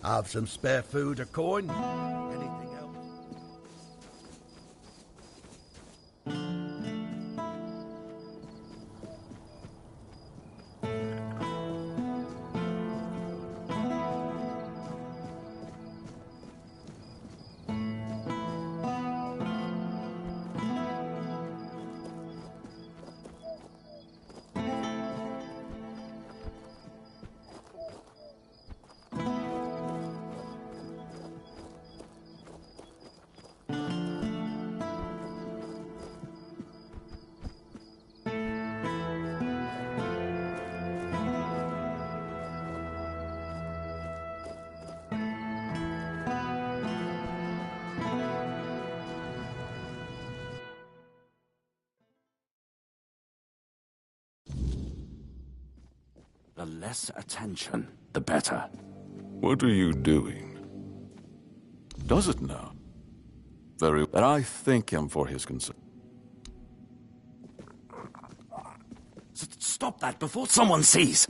Have some spare food or coin? Anything else? The less attention, the better. What are you doing? Does it now? Very well. I thank him for his concern. Stop that before someone sees!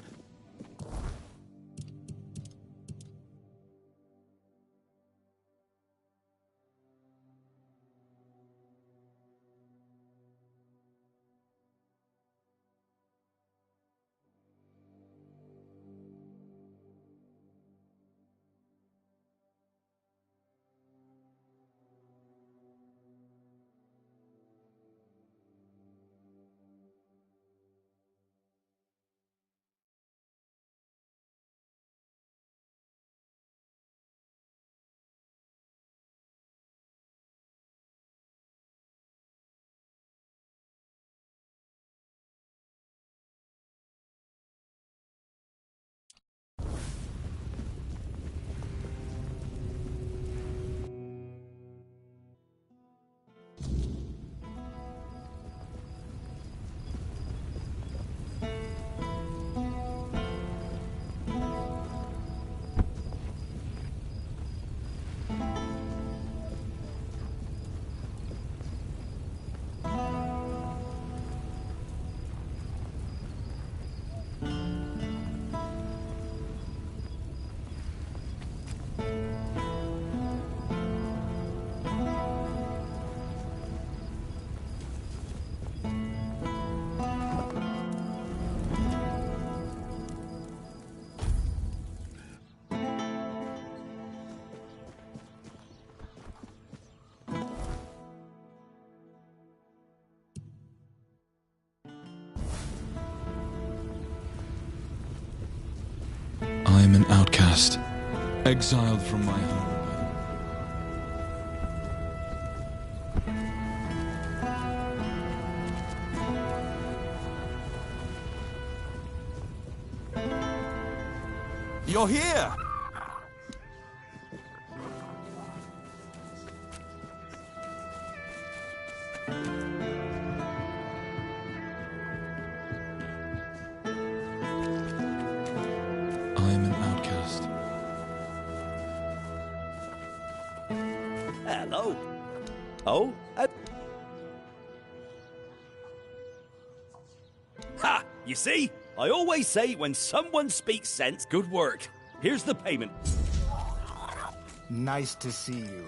I am an outcast, exiled from my home. You're here! I am an outcast. Hello. Oh? Ha! You see? I always say when someone speaks sense, good work. Here's the payment. Nice to see you.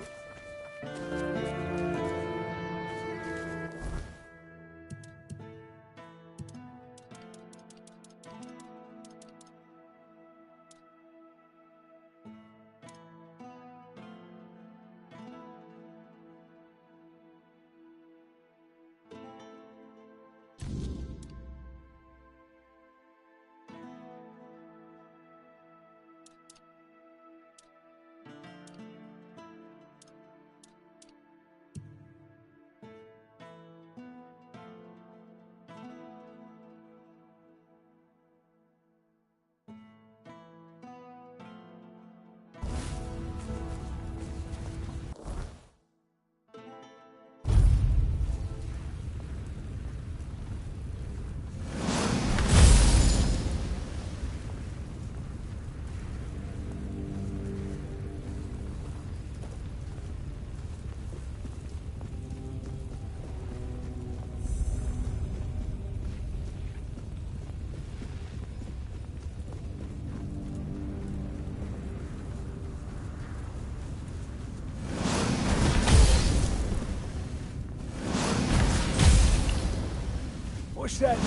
What's that noise?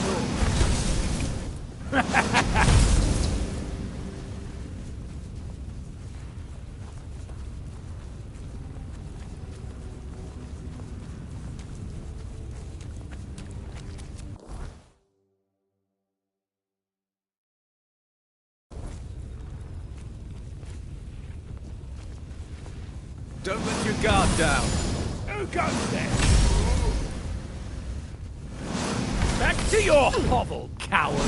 Don't let your guard down. Who goes there? Back to your hovel, coward!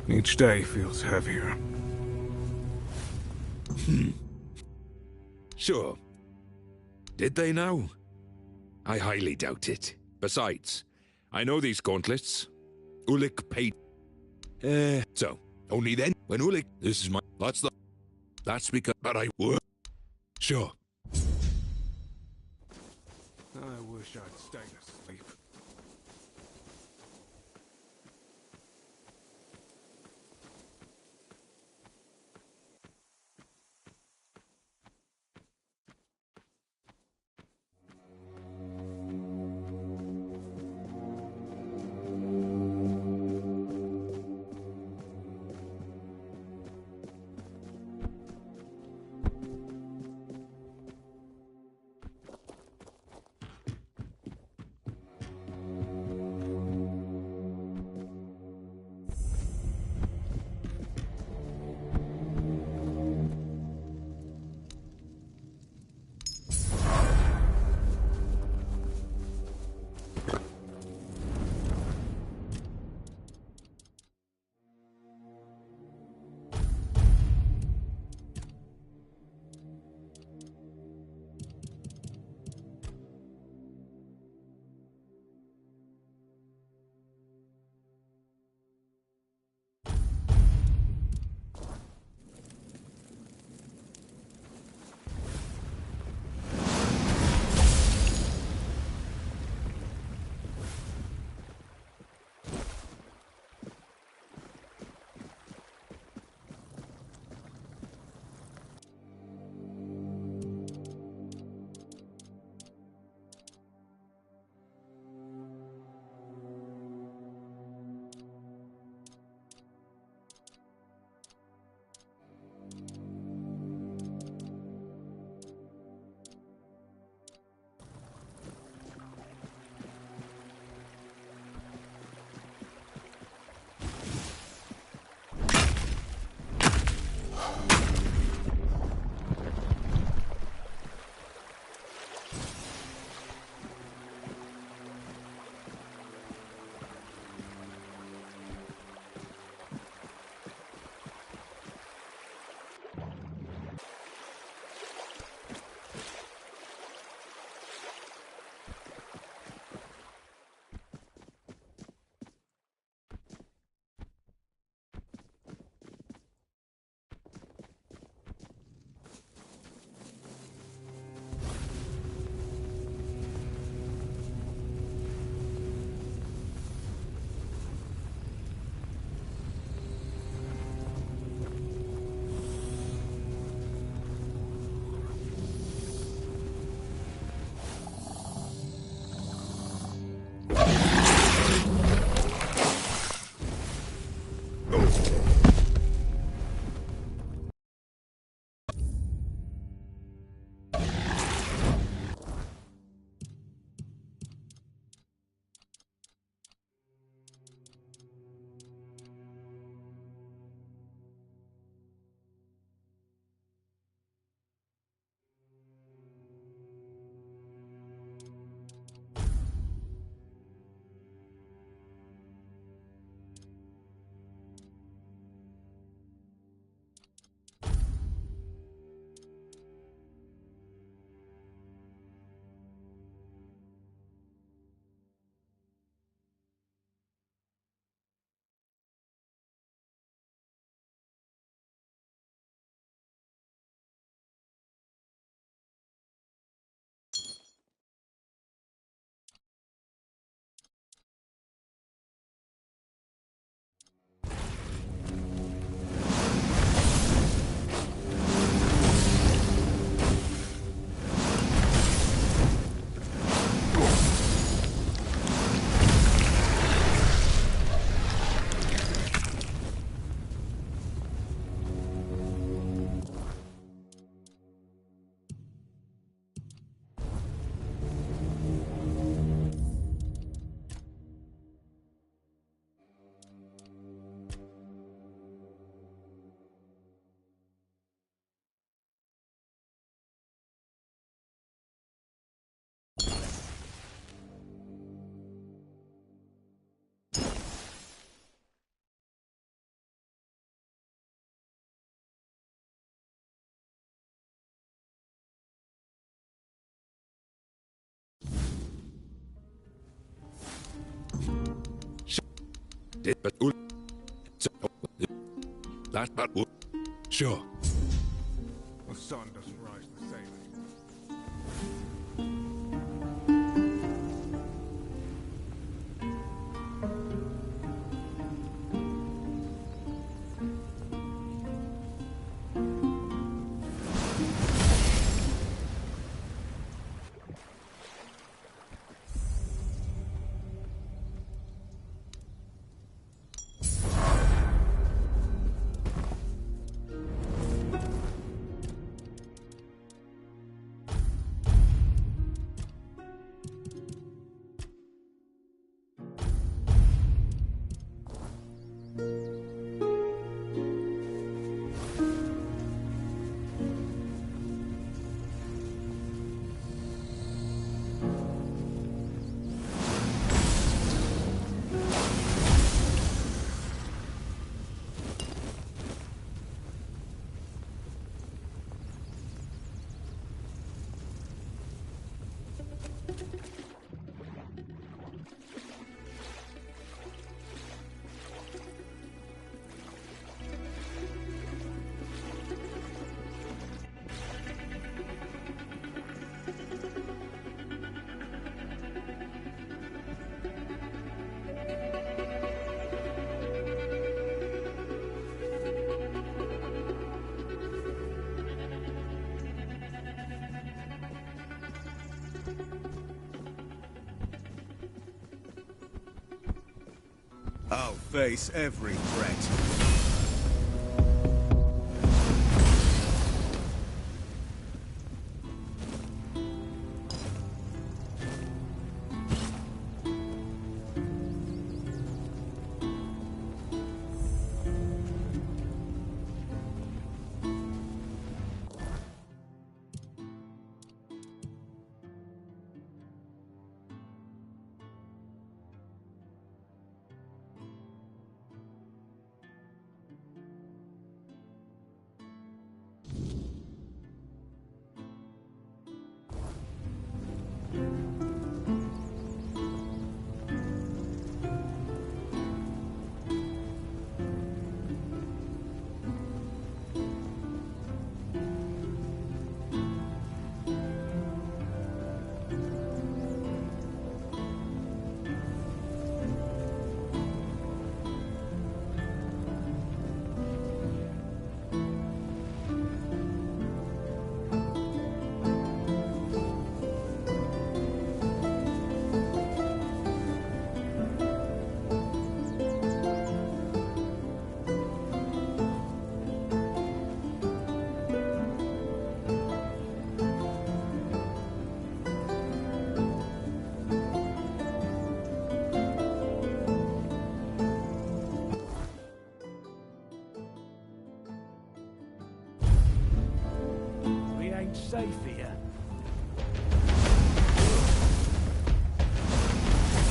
Each day feels heavier. Sure. Did they now? I highly doubt it. Besides, I know these gauntlets. Ulik paid. So, only then, when Ulik... This is my... That's because... But I would... Sure. I wish I'd stayed asleep. But that but sure. The sun doesn't rise the same. I'll face every threat. Safe here.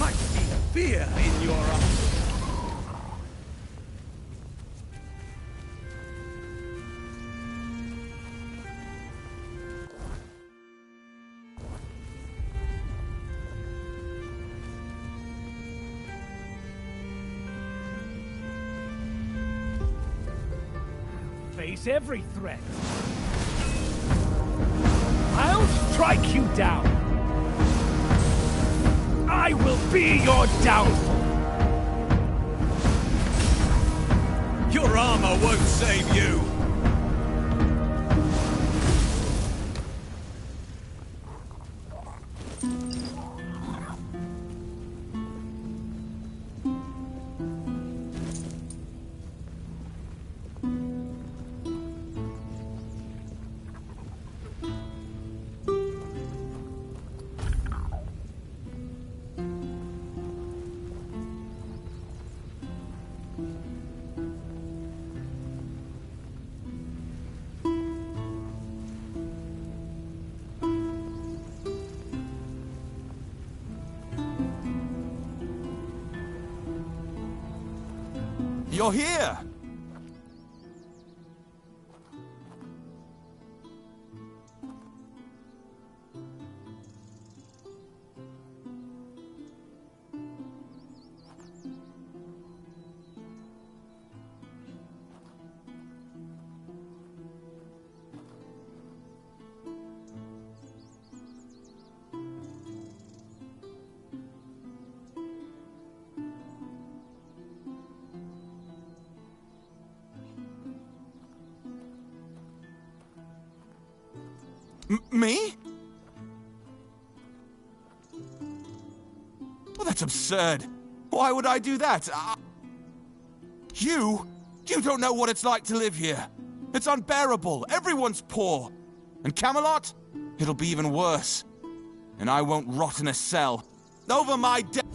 I see fear in your eyes. Face every threat. I'll strike you down. I will be your downfall. Your armor won't save you. You're here! Me? Well, that's absurd. Why would I do that? You don't know what it's like to live here. It's unbearable. Everyone's poor. And Camelot? It'll be even worse. And I won't rot in a cell. Over my dead...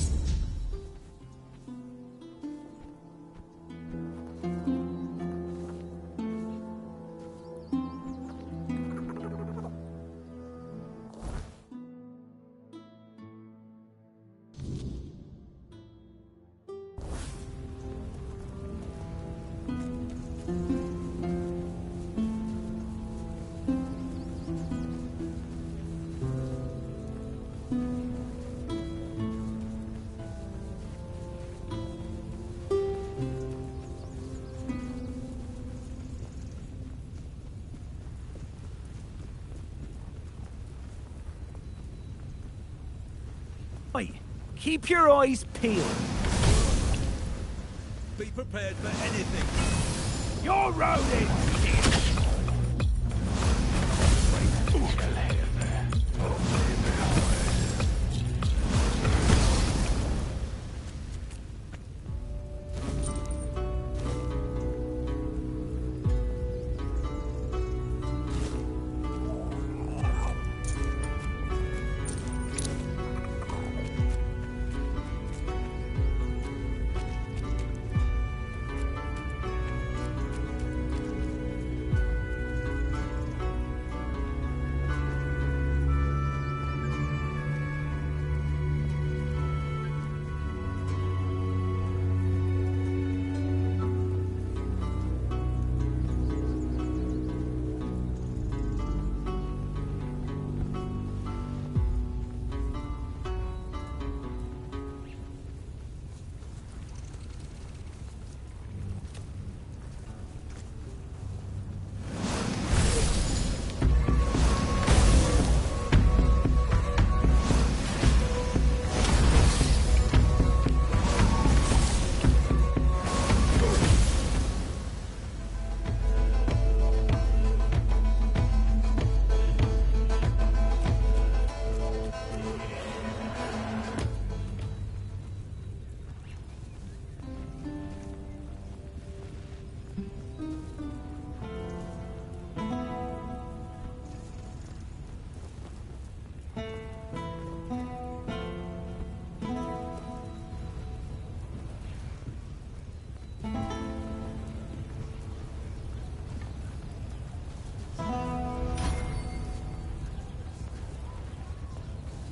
Keep your eyes peeled. Be prepared for anything. You're routed!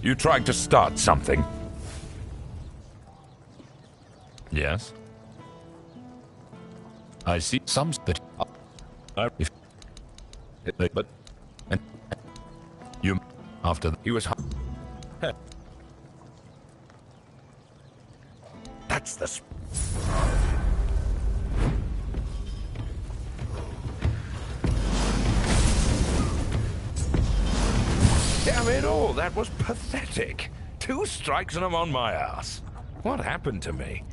You tried to start something. Yes? I see some, but... but... And... You... After... He was... That's the... Damn it all, that was pathetic. 2 strikes and I'm on my ass. What happened to me?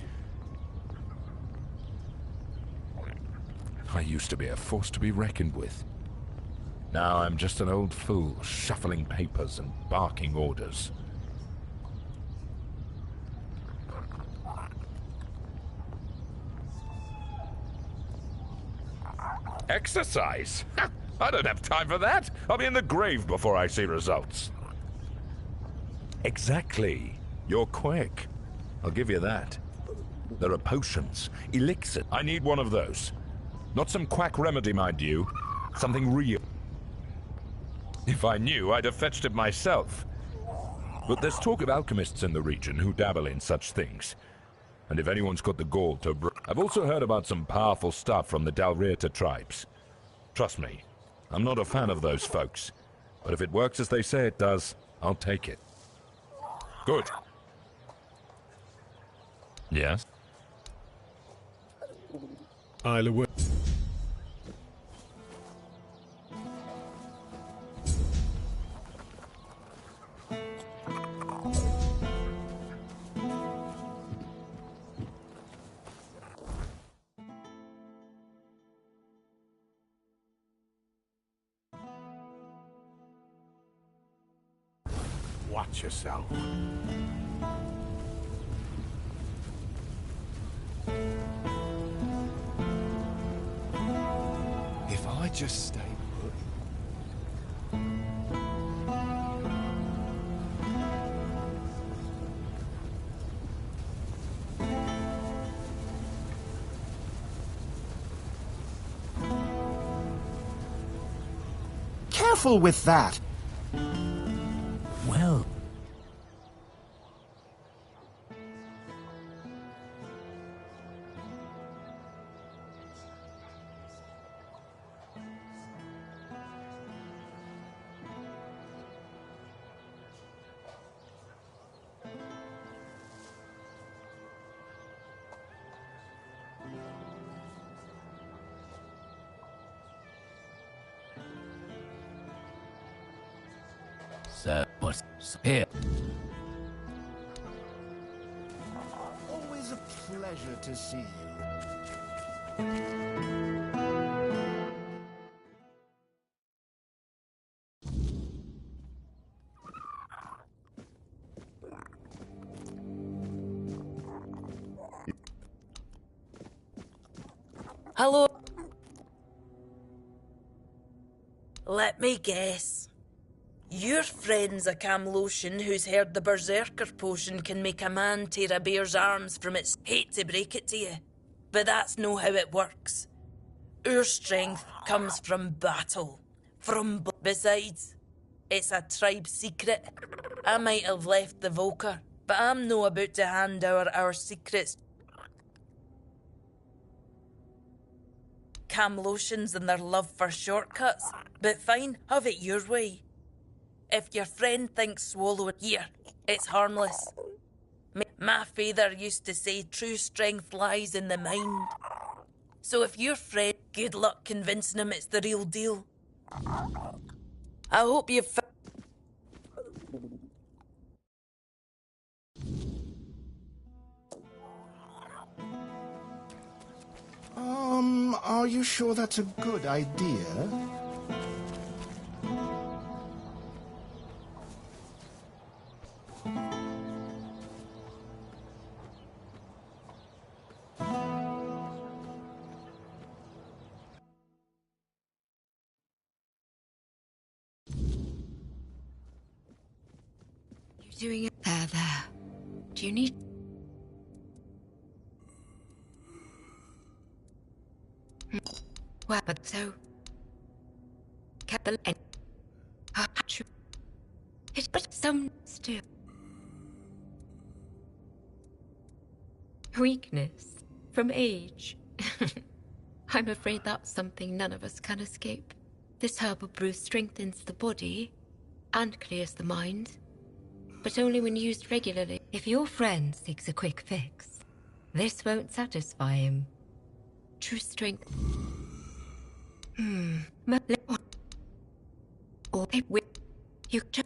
I used to be a force to be reckoned with. Now I'm just an old fool, shuffling papers and barking orders. Exercise? I don't have time for that. I'll be in the grave before I see results. Exactly. You're quick. I'll give you that. There are potions, elixir. I need one of those. Not some quack remedy, mind you. Something real. If I knew, I'd have fetched it myself. But there's talk of alchemists in the region who dabble in such things. And if anyone's got the gall to I've also heard about some powerful stuff from the Dalrieta tribes. Trust me, I'm not a fan of those folks. But if it works as they say it does, I'll take it. Good. Yes? I'll away. Watch yourself. If I just stay put. Careful with that. Well, so what's here? Always a pleasure to see you. Hello? Let me guess. Your friend's a Camlosian who's heard the Berserker potion can make a man tear a bear's arms from its... Hate to break it to you, but that's no how it works. Our strength comes from battle. Besides, it's a tribe secret. I might have left the Volker, but I'm no about to hand our secrets. Camlosians and their love for shortcuts, but fine, have it your way. If your friend thinks swallowing here, it's harmless. My father used to say true strength lies in the mind. So if your friend, good luck convincing him it's the real deal. I hope you've... Are you sure that's a good idea? You're doing it there. Do you need... Well, but so... Capital and... It's but some still... Weakness from age. I'm afraid that's something none of us can escape. This herbal brew strengthens the body and clears the mind, but only when used regularly. If your friend seeks a quick fix, this won't satisfy him. True strength... Or you just...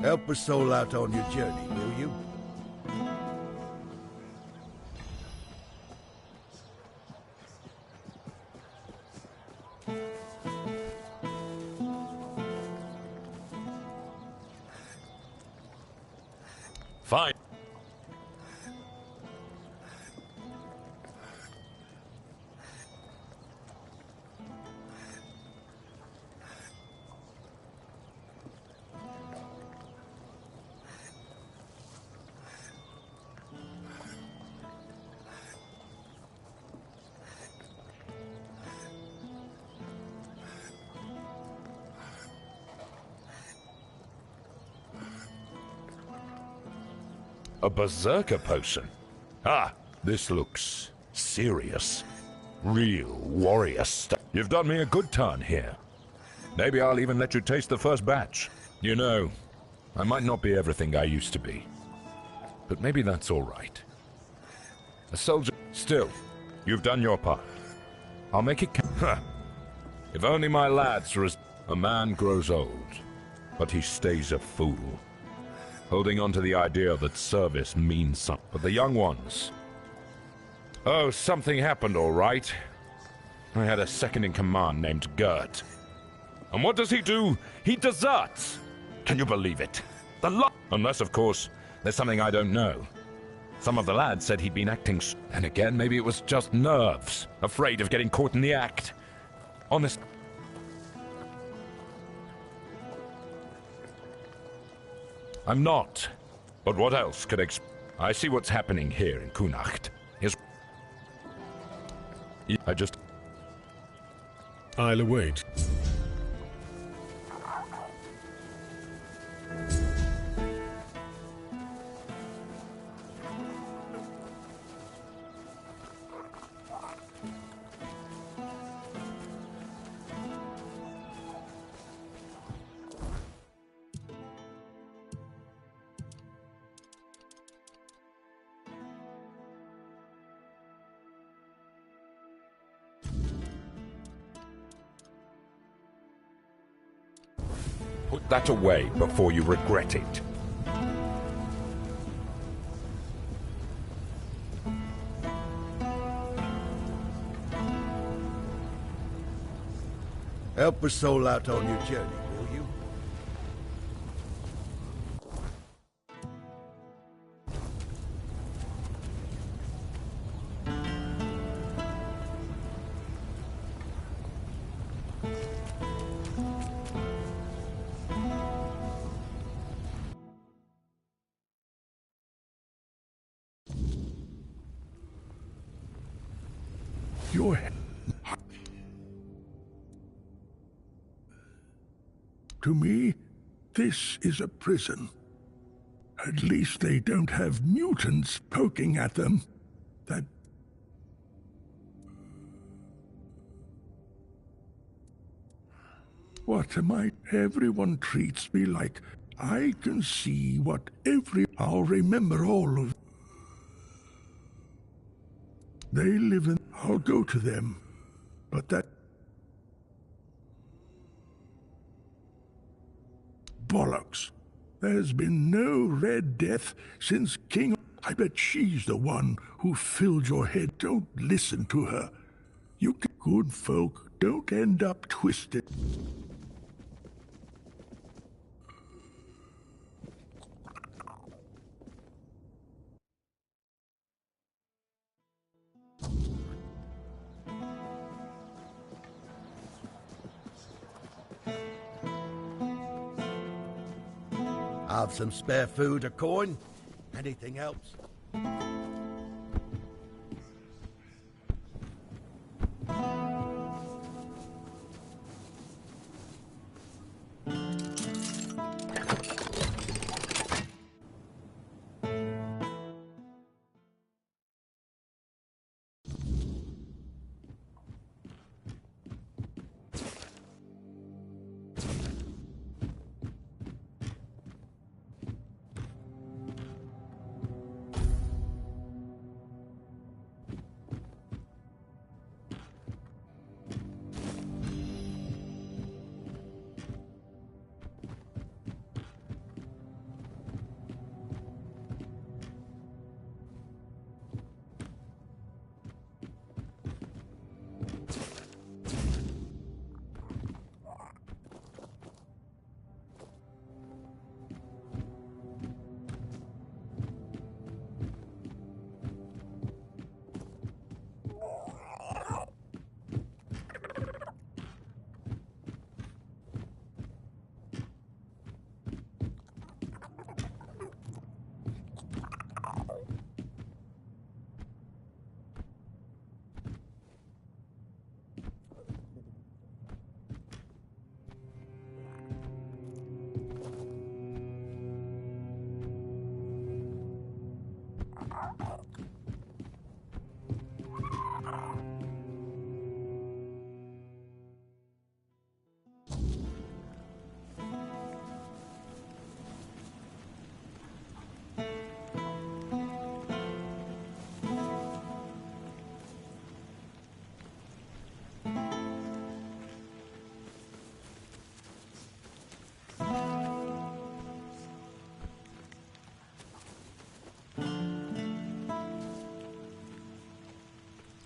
Help a soul out on your journey, will you? Fine. A berserker potion? Ah, this looks serious. Real warrior stuff. You've done me a good turn here. Maybe I'll even let you taste the first batch. You know, I might not be everything I used to be. But maybe that's all right. A soldier... Still, you've done your part. I'll make it count. Huh. If only my lads were as... A man grows old, but he stays a fool. Holding on to the idea that service means something. But the young ones... Oh, something happened, all right. I had a second-in-command named Gert. And what does he do? He deserts! Can you believe it? Unless, of course, there's something I don't know. Some of the lads said he'd been acting... And again, maybe it was just nerves. Afraid of getting caught in the act. Honest... I'm not. But what else could I see what's happening here in Kunacht. I'll await. Put that away before you regret it. Help a soul out on your journey, will you? Your To me, this is a prison. At least they don't have mutants poking at them. That... What am I? Everyone treats me like I can see what I'll remember all of... They live in... I'll go to them. But that... Bollocks. There's been no Red Death since King... I bet she's the one who filled your head. Don't listen to her. You good folk don't end up twisted. Have some spare food or coin? Anything else?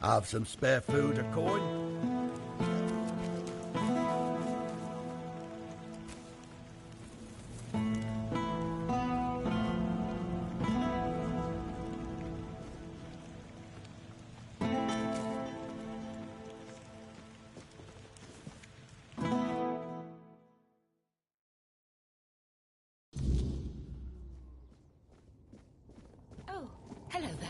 Have some spare food or coin? Oh, hello there.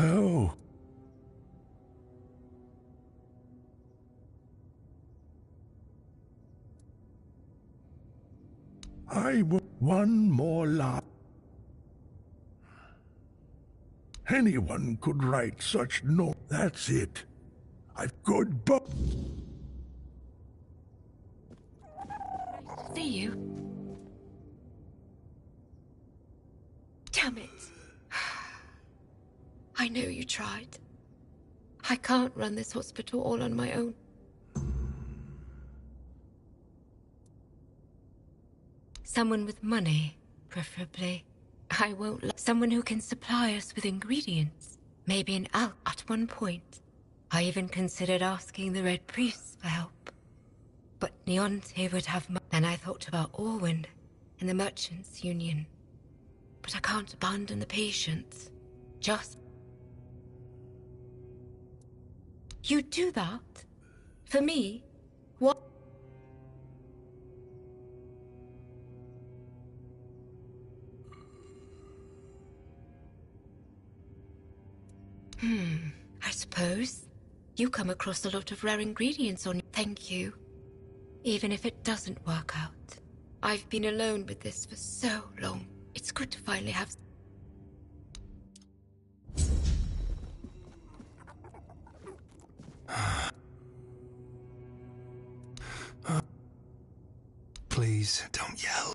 Oh. I want one more laugh. Anyone could write such no. That's it. I've good book. See you. Damn it. I know you tried. I can't run this hospital all on my own. Someone with money, preferably. I won't let someone who can supply us with ingredients. Maybe an alch at one point. I even considered asking the Red Priests for help. But Neonte would have Then I thought about Orwin and the Merchants' Union. But I can't abandon the patients. Just... You do that? For me? What? I suppose. You come across a lot of rare ingredients on... Thank you. Even if it doesn't work out. I've been alone with this for so long. It's good to finally have... Please, don't yell.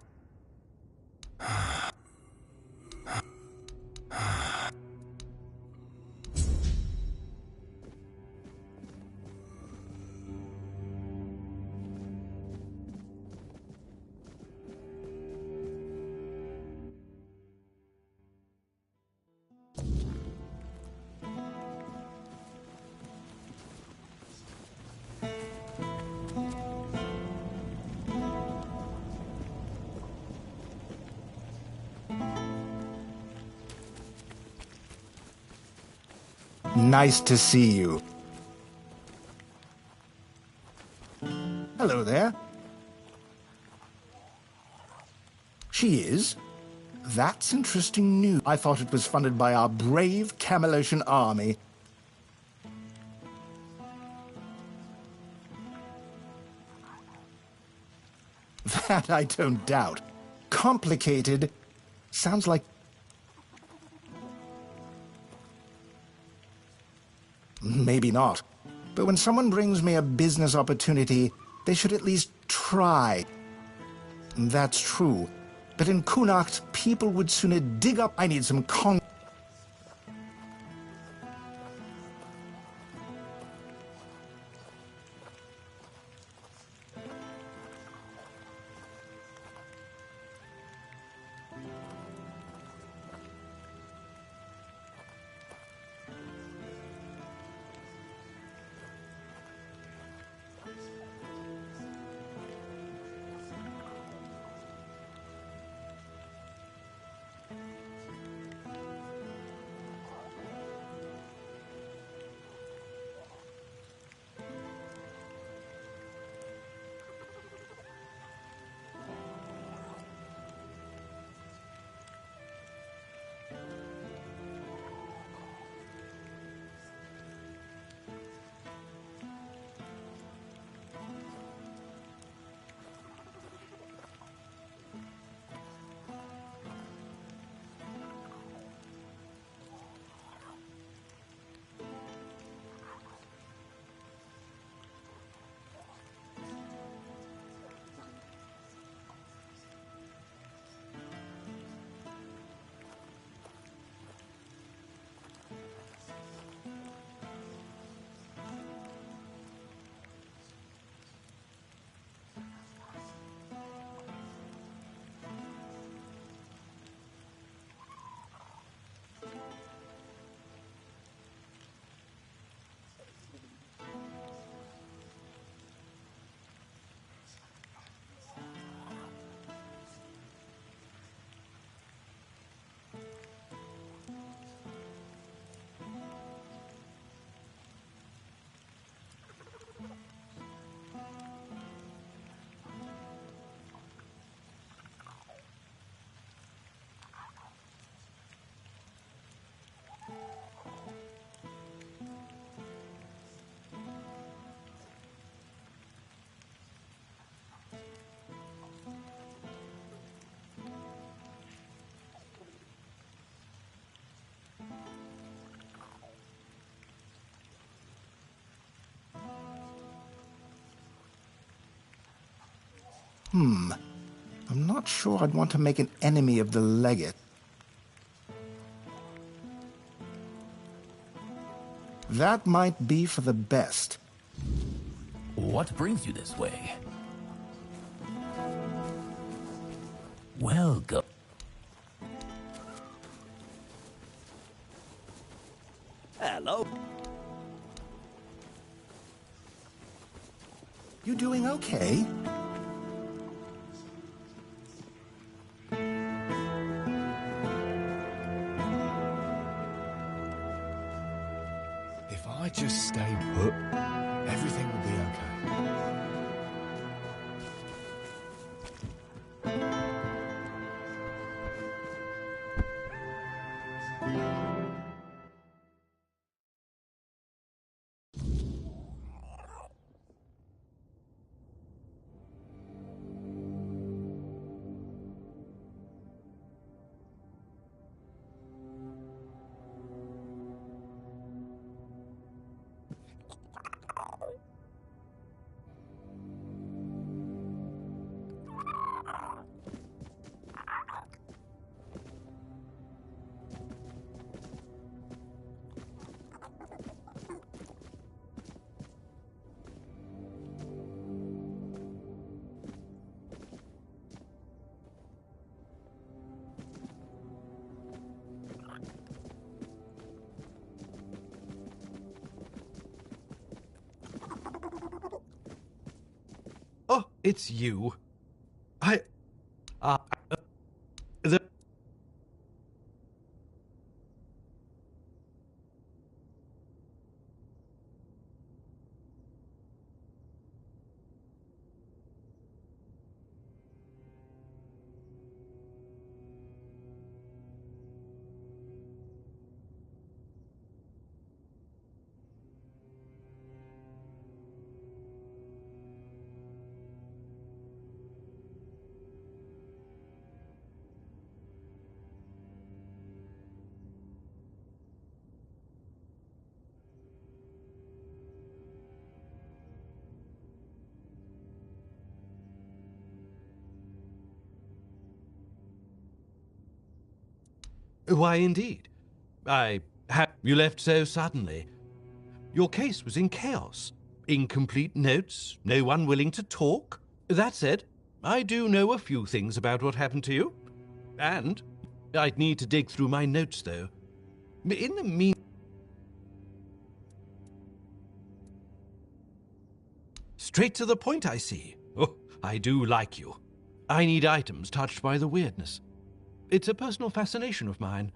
Nice to see you. Hello there. She is? That's interesting news. I thought it was funded by our brave Camelosian army. That I don't doubt. Complicated. Sounds like... Maybe not. But when someone brings me a business opportunity, they should at least try. That's true. But in Kunacht, people would sooner dig up... I need some I'm not sure I'd want to make an enemy of the legate. That might be for the best. What brings you this way? Well, go. Hello. You doing okay? If I just stay put, everything will be okay. Oh, it's you. Why, indeed. You left so suddenly. Your case was in chaos. Incomplete notes, no one willing to talk. That said, I do know a few things about what happened to you. And I'd need to dig through my notes, though. In the meantime... Straight to the point, I see. Oh, I do like you. I need items touched by the weirdness. It's a personal fascination of mine.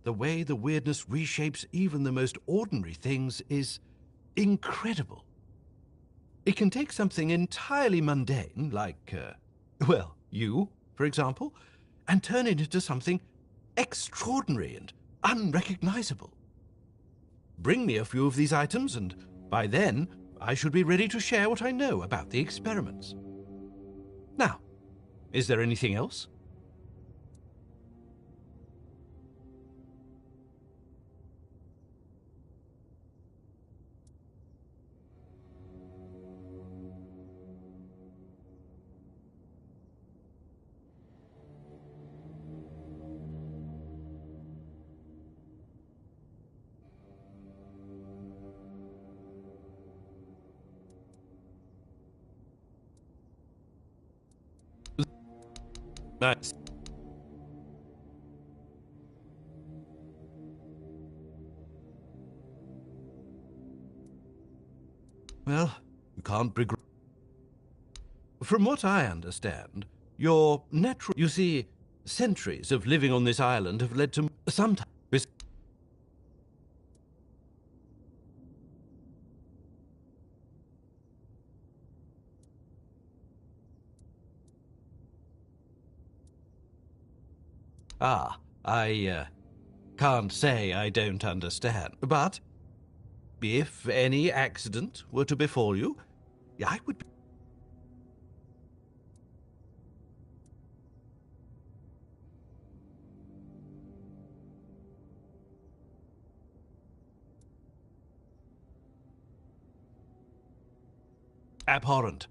The way the weirdness reshapes even the most ordinary things is incredible. It can take something entirely mundane, like, well, you, for example, and turn it into something extraordinary and unrecognizable. Bring me a few of these items, and by then, I should be ready to share what I know about the experiments. Now, is there anything else? Nice. Well, you can't begrudge. From what I understand, your natural... You see, centuries of living on this island have led to sometimes... I can't say I don't understand, but if any accident were to befall you, I would be... abhorrent.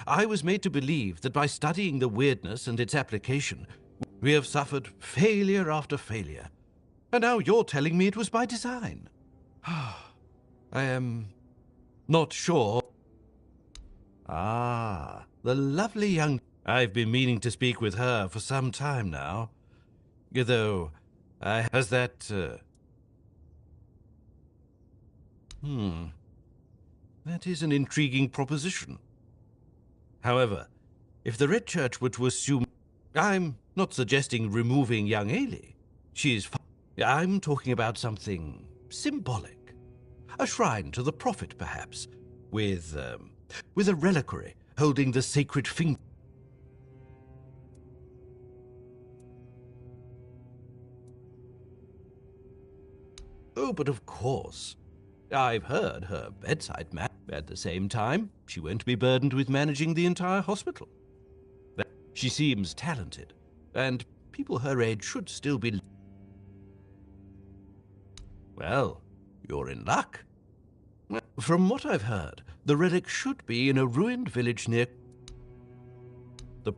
I was made to believe that by studying the weirdness and its application, we have suffered failure after failure. And now you're telling me it was by design. I am not sure. Ah, the lovely young... I've been meaning to speak with her for some time now. Though, has that... That is an intriguing proposition. However, if the Red Church were to assume... I'm not suggesting removing young Ailey. She's... I'm talking about something symbolic. A shrine to the Prophet, perhaps, with a reliquary holding the sacred finger. Oh, but of course. I've heard her bedside map. At the same time, she won't be burdened with managing the entire hospital. She seems talented, and people her age should still be... Well, you're in luck. From what I've heard, the relic should be in a ruined village near... the...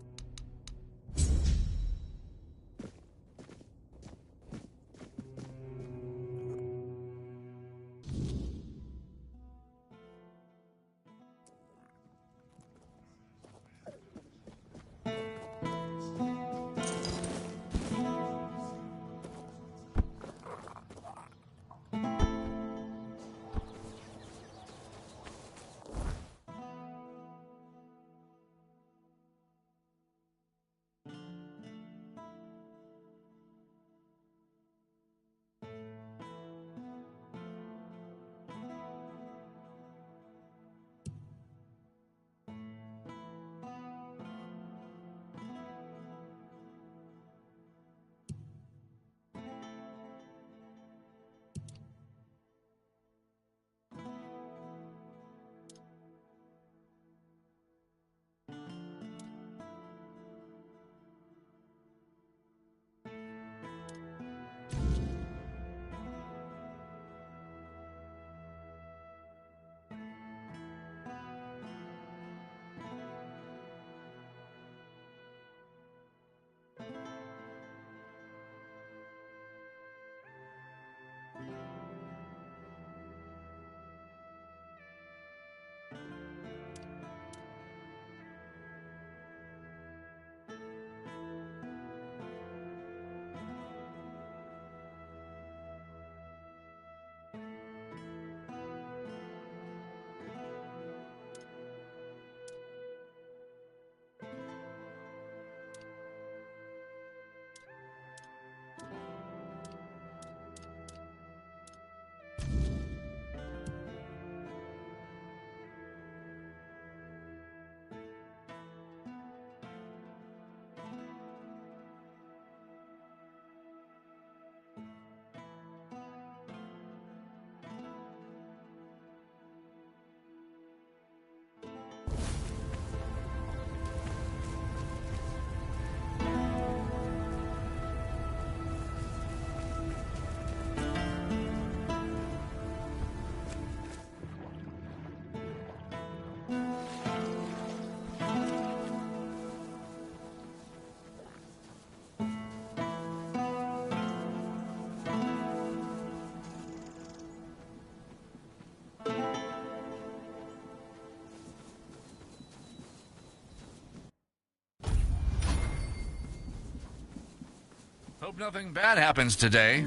Hope nothing bad happens today.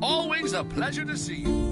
Always a pleasure to see you.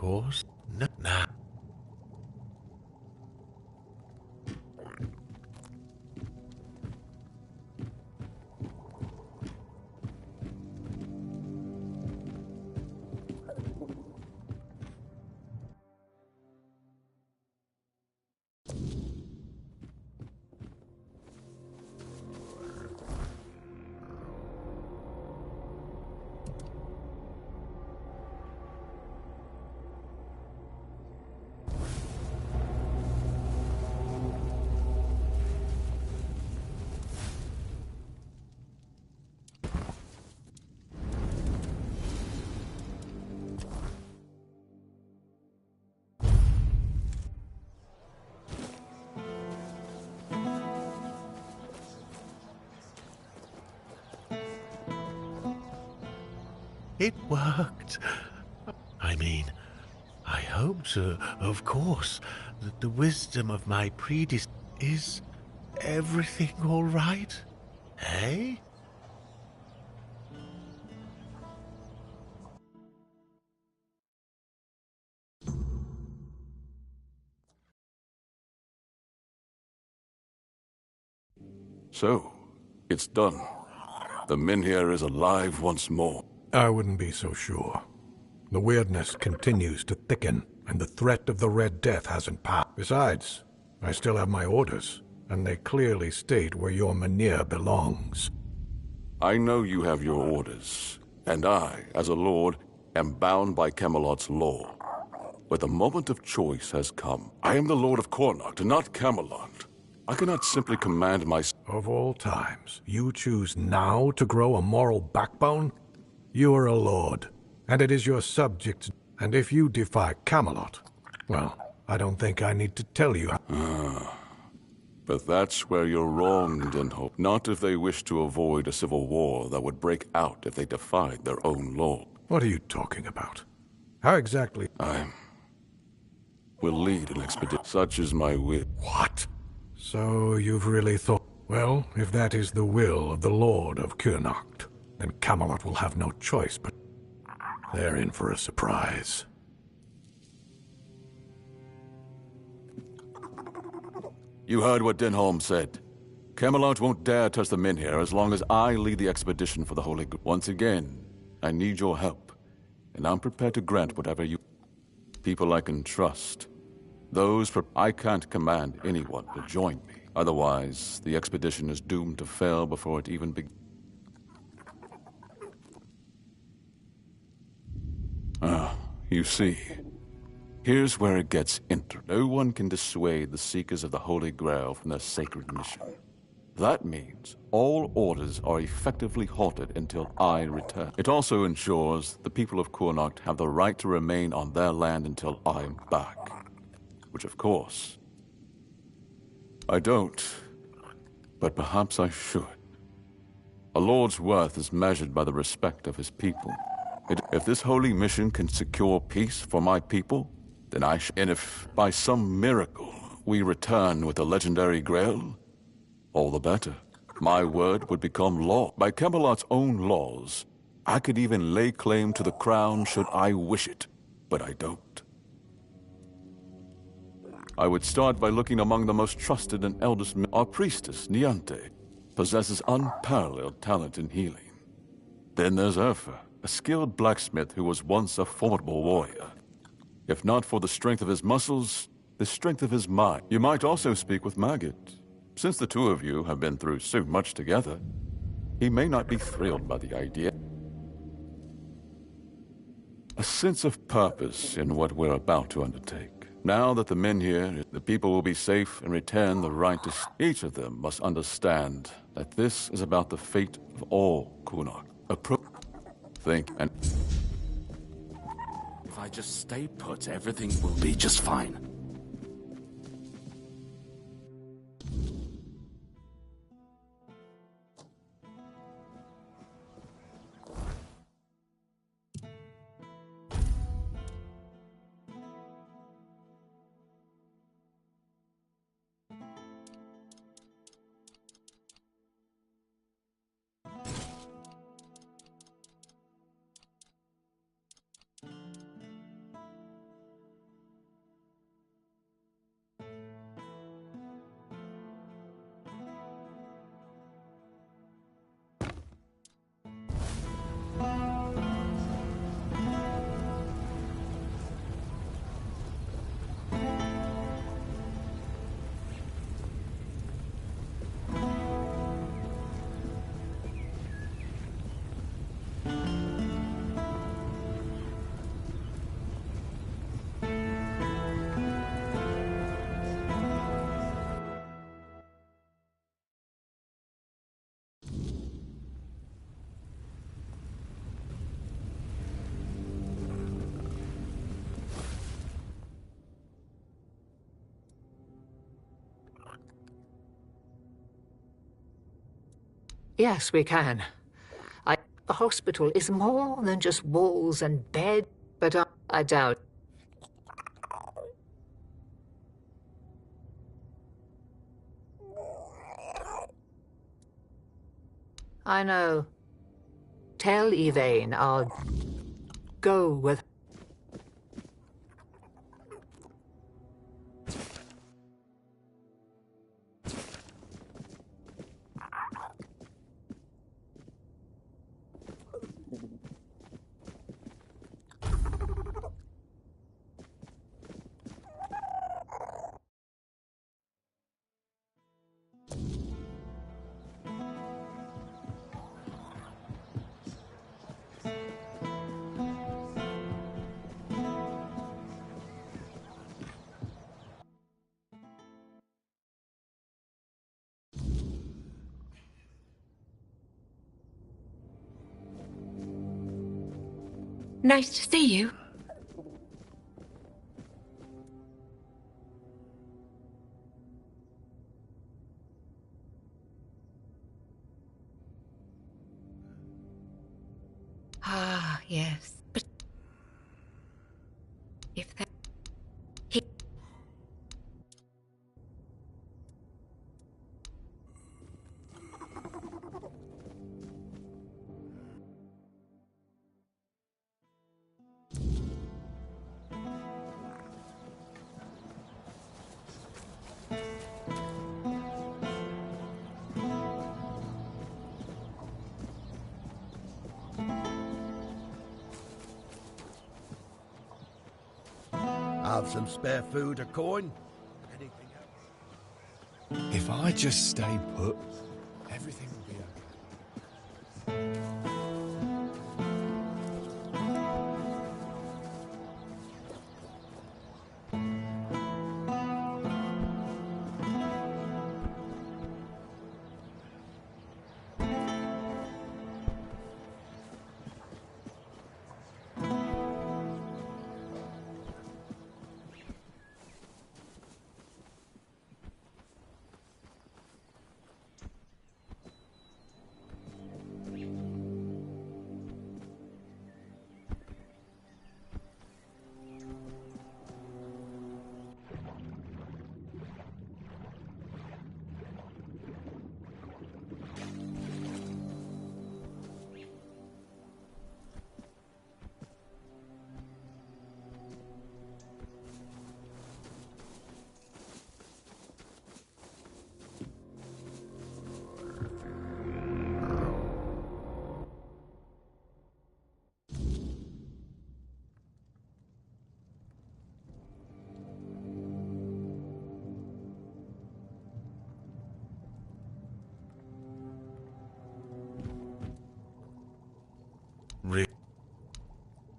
course. Nah. It worked. I mean, I hoped, of course, that the wisdom of my predecessor... Is everything all right? Eh? So, it's done. The Minhir is alive once more. I wouldn't be so sure. The weirdness continues to thicken, and the threat of the Red Death hasn't passed. Besides, I still have my orders, and they clearly state where your Mynheer belongs. I know you have your orders, and I, as a lord, am bound by Camelot's law. But the moment of choice has come. I am the Lord of Connacht, and not Camelot. I cannot simply command my... Of all times, you choose now to grow a moral backbone? You are a lord, and it is your subjects. And if you defy Camelot, well, I don't think I need to tell you. But that's where you're wrong, Denhope. Not if they wish to avoid a civil war that would break out if they defied their own law. What are you talking about? How exactly? I will lead an expedition. Such is my will. What? So you've really thought... Well, if that is the will of the Lord of Connacht, then Camelot will have no choice, but they're in for a surprise. You heard what Denholm said. Camelot won't dare touch the Minhir as long as I lead the expedition for the Holy Grail. Once again, I need your help, and I'm prepared to grant whatever you... People I can trust. I can't command anyone to join me. Otherwise, the expedition is doomed to fail before it even begins. You see, here's where it gets interesting. No one can dissuade the Seekers of the Holy Grail from their sacred mission. That means all orders are effectively halted until I return. It also ensures the people of Connacht have the right to remain on their land until I'm back. Which, of course, I don't. But perhaps I should. A lord's worth is measured by the respect of his people. If this holy mission can secure peace for my people, then I should. And if by some miracle we return with the legendary Grail, all the better. My word would become law. By Camelot's own laws, I could even lay claim to the crown should I wish it, but I don't. I would start by looking among the most trusted and eldest men. Our priestess, Niante, possesses unparalleled talent in healing. Then there's Urfa, a skilled blacksmith who was once a formidable warrior. If not for the strength of his muscles, the strength of his mind. You might also speak with Maggot. Since the two of you have been through so much together, he may not be thrilled by the idea. A sense of purpose in what we're about to undertake. Now that the Minhir, the people will be safe and retain the right to... Each of them must understand that this is about the fate of all Connacht. Think and... If I just stay put, everything will be just fine. Yes, we can. The hospital is more than just walls and bed, but I doubt. I know. Tell Yvain I'll go with... Nice to see you. Ah, yes. But if that... He... Have some spare food or coin? Anything else? If I just stay put, everything will be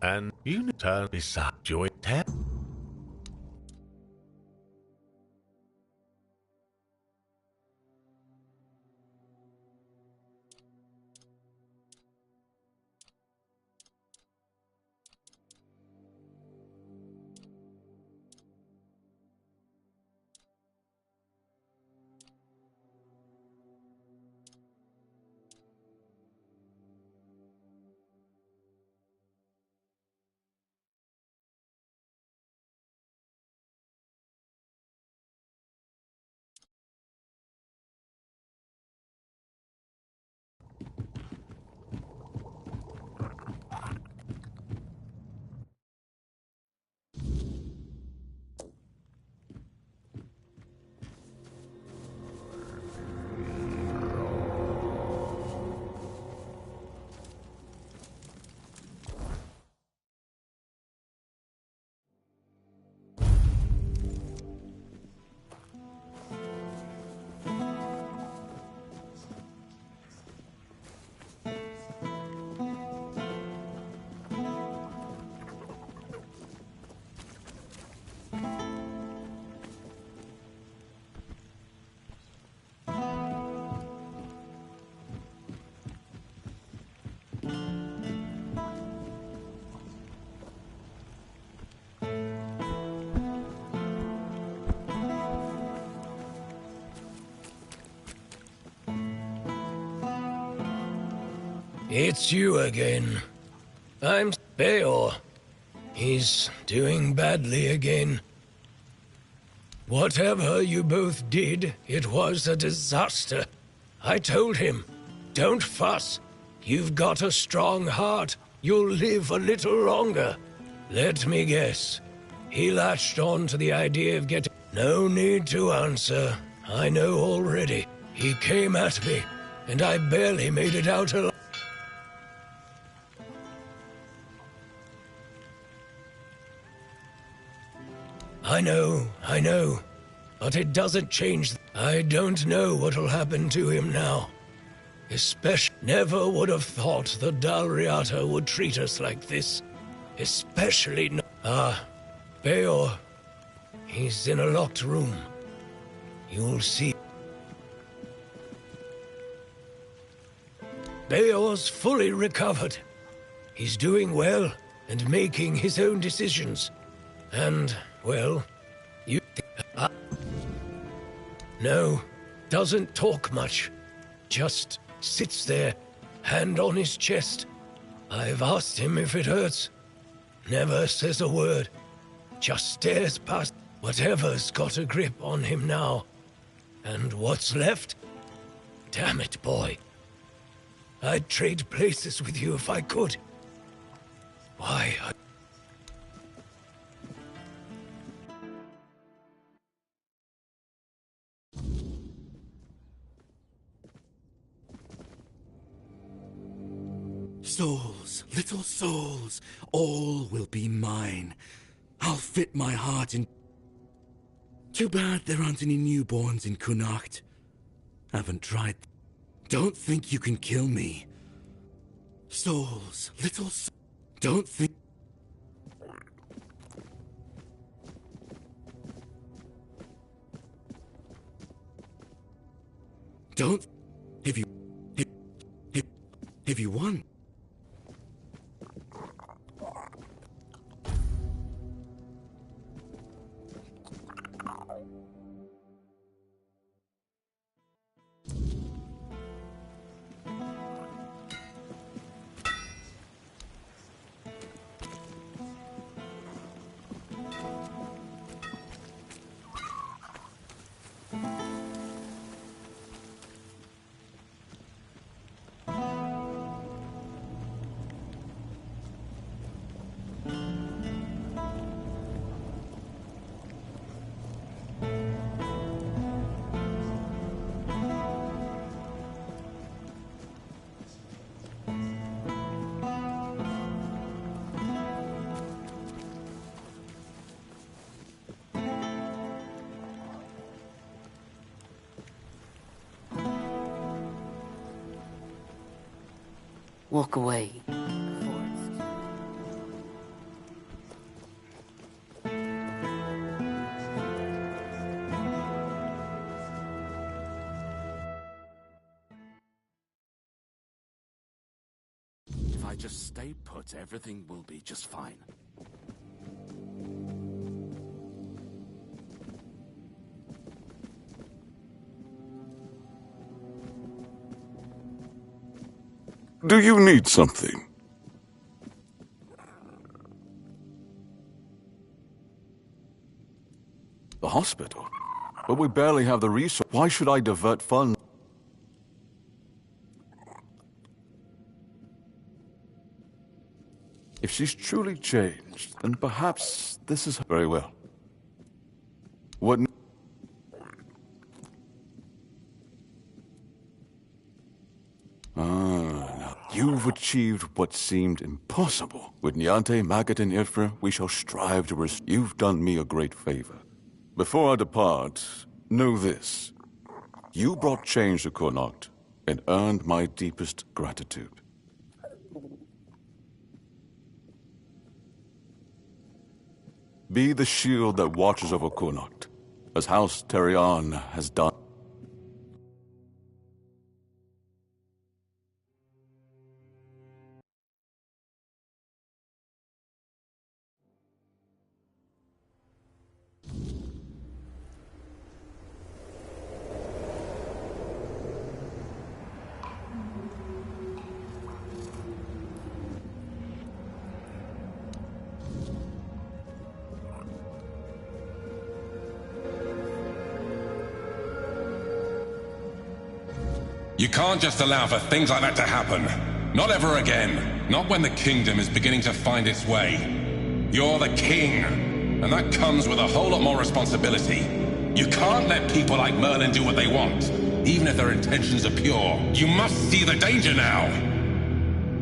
and you turn beside your tab. It's you again. I'm Beor. He's doing badly again. Whatever you both did, it was a disaster. I told him, don't fuss. You've got a strong heart. You'll live a little longer. Let me guess. He latched on to the idea of getting... No need to answer. I know already. He came at me, and I barely made it out alive. I know. But it doesn't change. I don't know what'll happen to him now. Especially, never would have thought the Dalriata would treat us like this. Especially no... Beor. He's in a locked room. You'll see. Beor's fully recovered. He's doing well and making his own decisions. And, well, you... No, doesn't talk much. Just sits there, hand on his chest. I've asked him if it hurts. Never says a word. Just stares past. Whatever's got a grip on him now. And what's left? Damn it, boy. I'd trade places with you if I could. Why? Souls, little souls, all will be mine. I'll fit my heart in... Too bad there aren't any newborns in Connacht. Haven't tried. Don't think you can kill me. Souls, little souls, don't think... Don't... If you won... Walk away. If I just stay put, everything will be just fine. Do you need something? The hospital? But we barely have the resource. Why should I divert funds? If she's truly changed, then perhaps this is very well. What? Now you've achieved what seemed impossible. With Niante, Magat, and Ifra, we shall strive to You've done me a great favor. Before I depart, know this. You brought change to Connacht and earned my deepest gratitude. Be the shield that watches over Connacht, as House Terion has done. You can't just allow for things like that to happen. Not ever again. Not when the kingdom is beginning to find its way. You're the king, and that comes with a whole lot more responsibility. You can't let people like Merlin do what they want, even if their intentions are pure. You must see the danger now!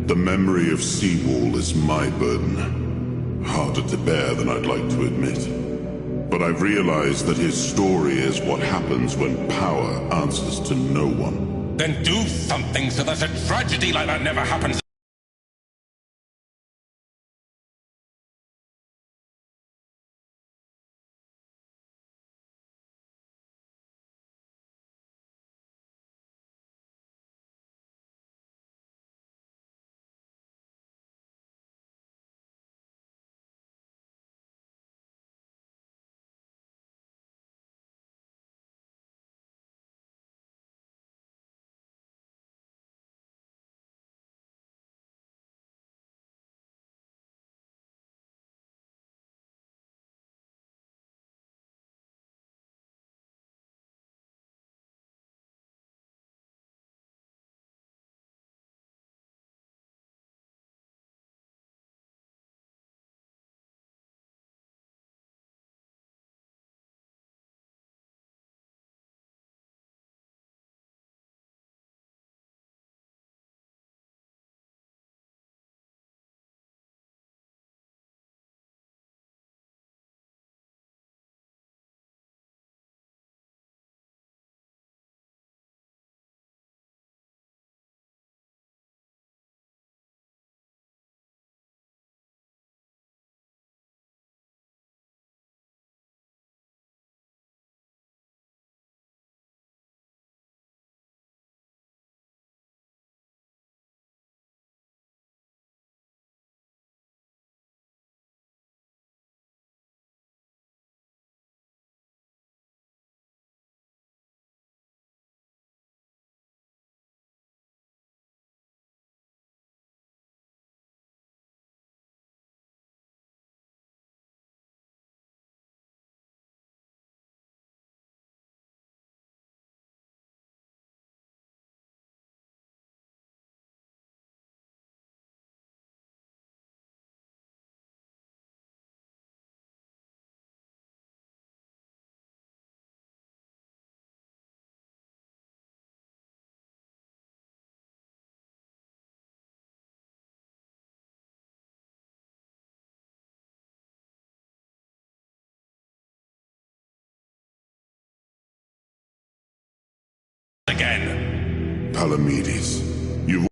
The memory of Seawall is my burden. Harder to bear than I'd like to admit. But I've realized that his story is what happens when power answers to no one. Then do something so that a tragedy like that never happens. Again. Palamedes, you've...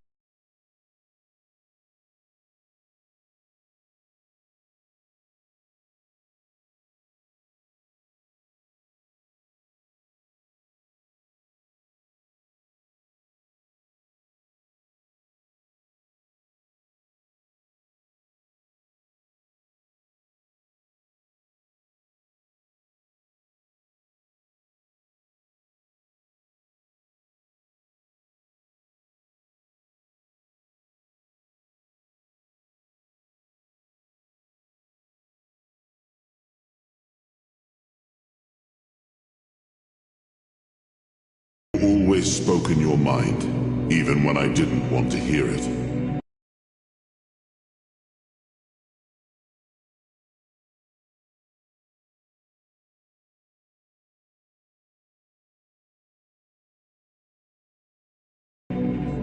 always spoken your mind, even when I didn't want to hear it.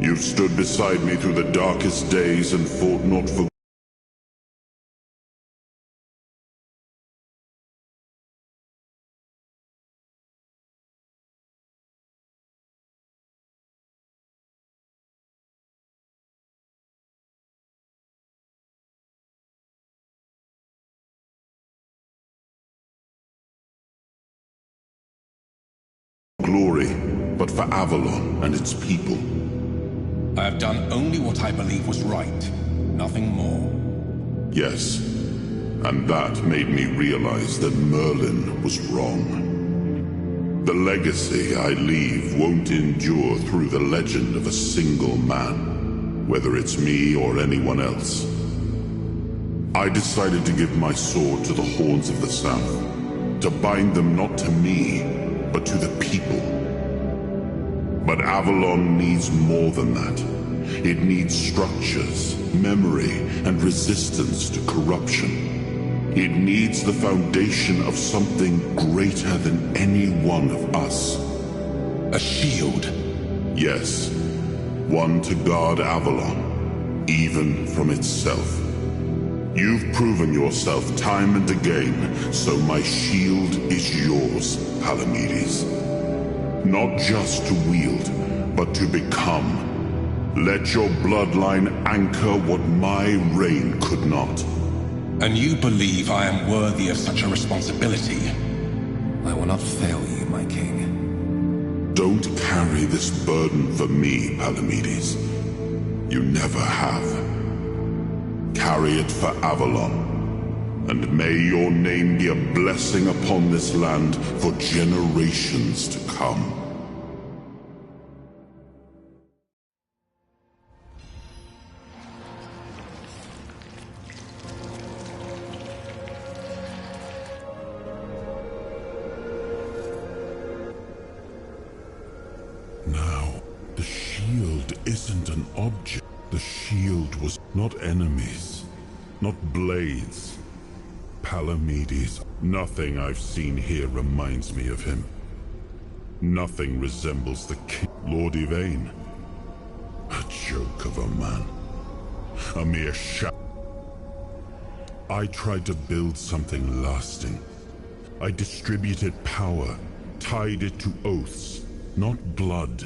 You've stood beside me through the darkest days and fought not for... glory, but for Avalon and its people. I have done only what I believe was right, nothing more. Yes, and that made me realize that Merlin was wrong. The legacy I leave won't endure through the legend of a single man, whether it's me or anyone else. I decided to give my sword to the Horns of the South, to bind them not to me, but to the people. But Avalon needs more than that. It needs structures, memory, and resistance to corruption. It needs the foundation of something greater than any one of us. A shield. Yes. One to guard Avalon, even from itself. You've proven yourself time and again, so my shield is yours, Palamedes. Not just to wield, but to become. Let your bloodline anchor what my reign could not. And you believe I am worthy of such a responsibility? I will not fail you, my king. Don't carry this burden for me, Palamedes. You never have. Carry it for Avalon, and may your name be a blessing upon this land for generations to come. Now, the shield isn't an object. The shield was not enemies, not blades. Palamedes. Nothing I've seen here reminds me of him. Nothing resembles the king. Lord Yvain. A joke of a man. A mere I tried to build something lasting. I distributed power, tied it to oaths, not blood.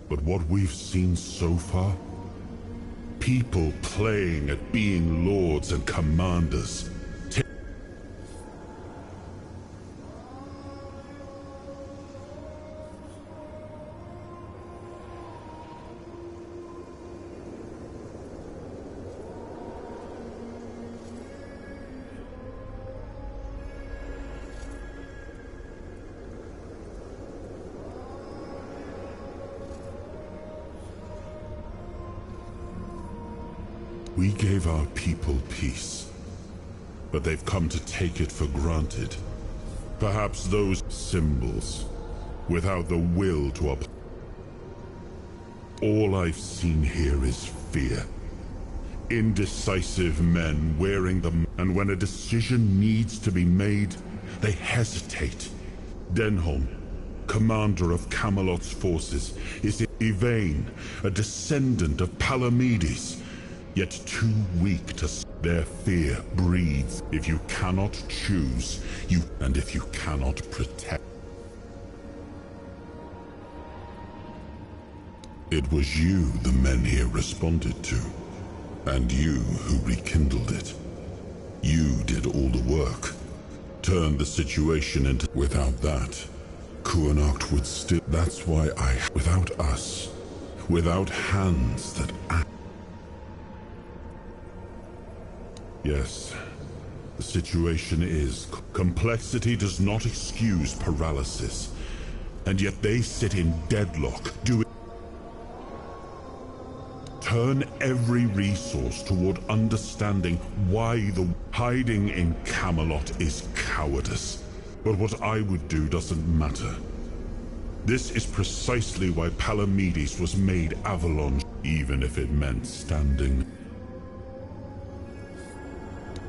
But what we've seen so far? People playing at being lords and commanders. We gave our people peace, but they've come to take it for granted. Perhaps those symbols, without the will to uphold. All I've seen here is fear. Indecisive men wearing them, and when a decision needs to be made, they hesitate. Denholm, commander of Camelot's forces, is Yvain, a descendant of Palamedes. Yet too weak to... Their fear breeds. If you cannot choose, and if you cannot protect... It was you the men here responded to, and you who rekindled it. You did all the work, turned the situation into... Without that, Kuanacht would still... That's why without us, without hands that act... Yes, the situation is... Complexity does not excuse paralysis, and yet they sit in deadlock, turn every resource toward understanding why the hiding in Camelot is cowardice. But what I would do doesn't matter. This is precisely why Palamedes was made Avalon, even if it meant standing.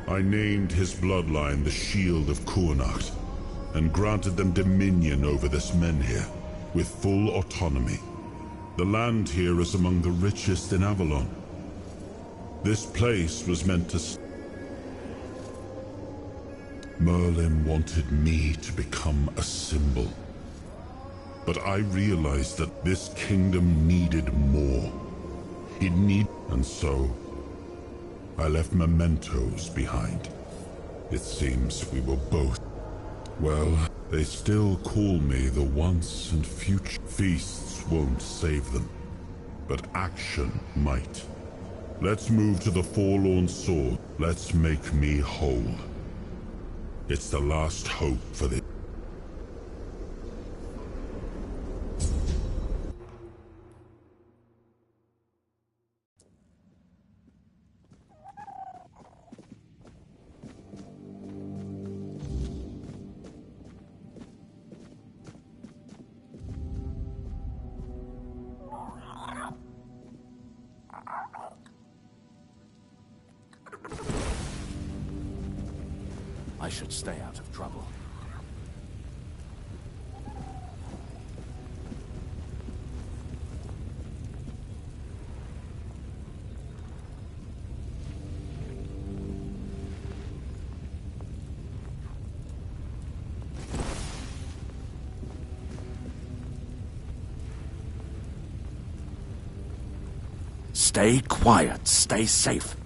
I named his bloodline the Shield of Kuanacht, and granted them dominion over this menhir, with full autonomy. The land here is among the richest in Avalon. This place was meant to... Merlin wanted me to become a symbol. But I realized that this kingdom needed more. It needed... And so... I left mementos behind. It seems we were both... Well, they still call me the once and future. Feasts won't save them, but action might. Let's move to the Forlorn Sword. Let's make me whole. It's the last hope for the... I should stay out of trouble. Stay quiet, stay safe.